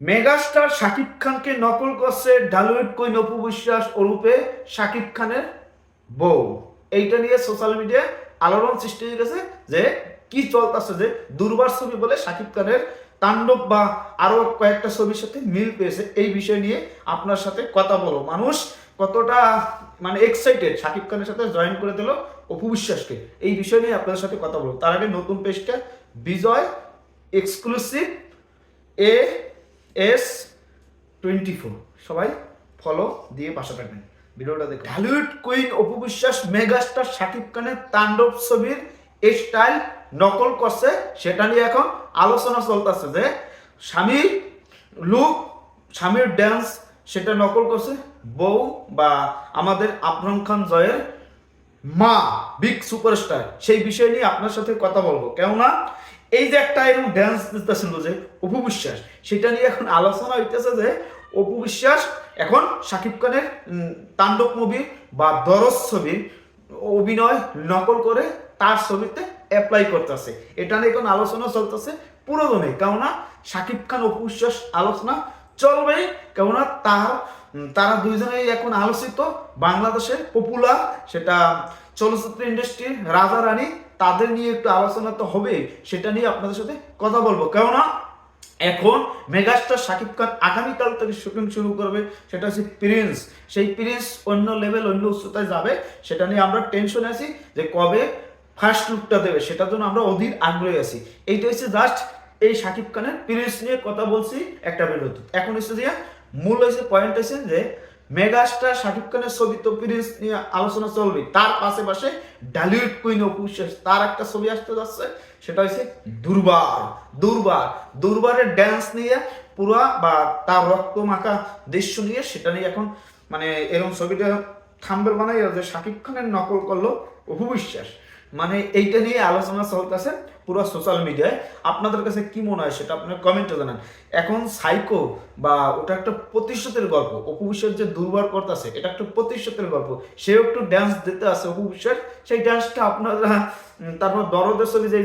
Megastar Shakib খানকে নকল করছে ঢালিউড কুইন অপু বিশ্বাস ওরূপে শাকিব খানের বউ। এইটা নিয়ে সোশ্যাল মিডিয়ায় আলোড়ন সৃষ্টি হয়ে গেছে যে কি চলতেছে, যে দুর্বার ছবি বলে শাকিব খানের তাণ্ডব বা আরো কয়েকটা ছবির সাথে মিল পেয়েছে। এই বিষয় নিয়ে আপনার সাথে কথা বলো। মানুষ কতটা মানে এক্সাইটেড শাকিব খানের সাথে জয়েন করে দিল অপু বিশ্বাসকে, এই বিষয় নিয়ে আপনাদের সাথে কথা বলবো। তার আগে নতুন পেজটা বিজয় এক্সক্লুসিভ AS24 সবাই ফলো দিয়ে পাশে থাকবেন। ভিডিওটা দেখুন। ঢালিউড কুইন অপু বিশ্বাস মেগাস্টার শাকিব খানের তাণ্ডব ছবির স্টাইল নকল করছে, সেটা নিয়ে এখন আলোচনা চলতেছে যে স্বামীর লুক, স্বামীর ড্যান্স সেটা নকল করছে বউ বা আমাদের আফরান খান জয়ের মা, বিগ সুপারস্টার। সেই বিষয় নিয়ে আপনার সাথে কথা বলবো। কেননা এই যে একটা এরকম ড্যান্স দিতেছিল যে অপু বিশ্বাস, সেটা নিয়ে এখন আলোচনা হইতেছে যে অপু বিশ্বাস এখন শাকিব খানের তাণ্ডব মুভি বা দরজ ছবির অভিনয় নকল করে তার ছবিতে অ্যাপ্লাই করতেছে। এটা নিয়ে এখন আলোচনা চলতেছে পুরোদমে। কেননা শাকিব খান অপু বিশ্বাস আলোচনা চলবেই, কেননা তারা দুইজনেই এখন আলোচিত বাংলাদেশের পপুলার সেটা চলচ্চিত্র ইন্ডাস্ট্রির রাজা রানী, তাদের নিয়ে একটু আলোচনা তো হবে, সেটা নিয়ে আপনাদের সাথে কথা বলবো। কেননা এখন মেগাস্টার শাকিব খান আগামীকাল থেকে শুটিং শুরু করবে, সেটা হচ্ছে প্রিন্স। সেই প্রিন্স অন্য লেভেল, অন্য উচ্চতায় যাবে, সেটা নিয়ে আমরা টেনশনে আছি যে কবে ফার্স্ট লুকটা দেবে, সেটার জন্য আমরা অধীর আগ্রহী আছি। এইটা হচ্ছে জাস্ট এই শাকিব খানের প্রিন্স নিয়ে কথা বলছি একটা বিরতি। এখন হচ্ছে যে মূল হয়েছে পয়েন্ট হচ্ছে যে মেগাস্টার শাকিব খানের ছবি তো প্রিন্স নিয়ে আলোচনা চলবে, তার পাশে ঢালিউড কুইন অপু বিশ্বাস তার একটা ছবি আসতে যাচ্ছে, সেটা হচ্ছে দুর্বারের ড্যান্স নিয়ে পুরা বা তার রক্ত মাখা দৃশ্য নিয়ে, সেটা নিয়ে এখন মানে এরকম ছবিটা থাম্বেল বানাই যে শাকিব খানের নকল করলো অপু বিশ্বাস। মানে এইটা নিয়ে আলোচনা চলতেছে পুরো সোশ্যাল মিডিয়ায়। আপনাদের কাছে কি মনে হয় সেটা আপনার কমেন্টে জানান। এখন সাইকো বা ওটা একটা প্রতিশোধের গল্প, অপু বিশ্বাস যে দুর্বার করতেছে এটা একটা প্রতিশোধের গল্প। সেও একটু ড্যান্স দিতে আছে অপু বিশ্বাস, সেই ড্যান্সটা আপনারা তারপর দরদের ছবি যে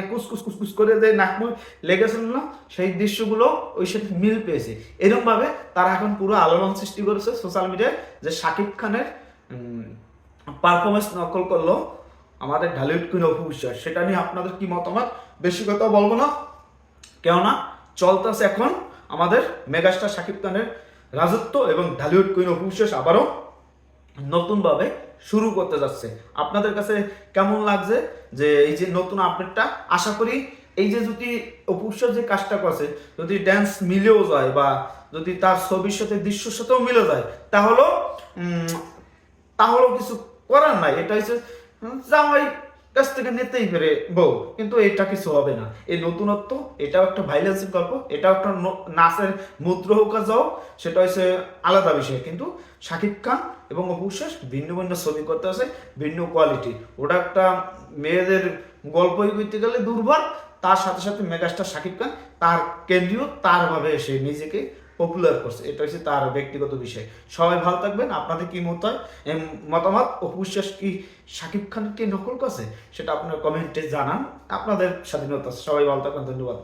কুসকুস করে যে নাকমুখ লেগেছিল না, সেই দৃশ্যগুলো ওই সাথে মিল পেয়েছে। এরকম ভাবে তারা এখন পুরো আলোড়ন সৃষ্টি করেছে সোশ্যাল মিডিয়ায় যে শাকিব খানের পারফরমেন্স নকল করলো আমাদের ঢালিউড কুইন অপু বিশ্বাস। সেটা নিয়ে আপনাদের কি মতামত, বেশি কথা বলবো না, কেননা চলতেছে এখন আমাদের মেগাস্টার শাকিব খানের রাজত্ব এবং ঢালিউড কুইন অপু বিশ্বাস আবারও নতুনভাবে শুরু করতে যাচ্ছে। আপনাদের কাছে কেমন লাগছে যে এই যে নতুন আপডেটটা? আশা করি এই যে যদি অপু বিশ্বাস যে কাজটা করছে, যদি ড্যান্স মিলেও যায় বা যদি তার ছবির সাথে দৃশ্যের সাথেও মিলে যায়, তাহলেও কিছু করার নাই। এটা হচ্ছে জামাই কাছ থেকে নিতেই পারে বউ, কিন্তু এটা কিছু হবে না। এই নতুনত্ব, এটাও একটা ভাইলেন্সের গল্প, এটাও একটা নাচের মুদ্রা হোক যাও, সেটা হচ্ছে আলাদা বিষয়। কিন্তু শাকিব খান এবং অপু বিশ্বাস ভিন্ন ভিন্ন ছবি করতে আছে, ভিন্ন কোয়ালিটি। ওটা একটা মেয়েদের গল্পই করতে গেলে দুর্বার, তার সাথে সাথে মেগাস্টার শাকিব খান তার কেন্দ্রীয় তার ভাবে সে নিজেকে পপুলার করছে, এটা হচ্ছে তার ব্যক্তিগত বিষয়। সবাই ভালো থাকবেন। আপনাদের কি মতামত, অপু বিশ্বাস কি শাকিব খানকে নকল করছে সেটা আপনার কমেন্টে জানান। আপনাদের স্বাধীনতা। সবাই ভালো থাকবেন, ধন্যবাদ।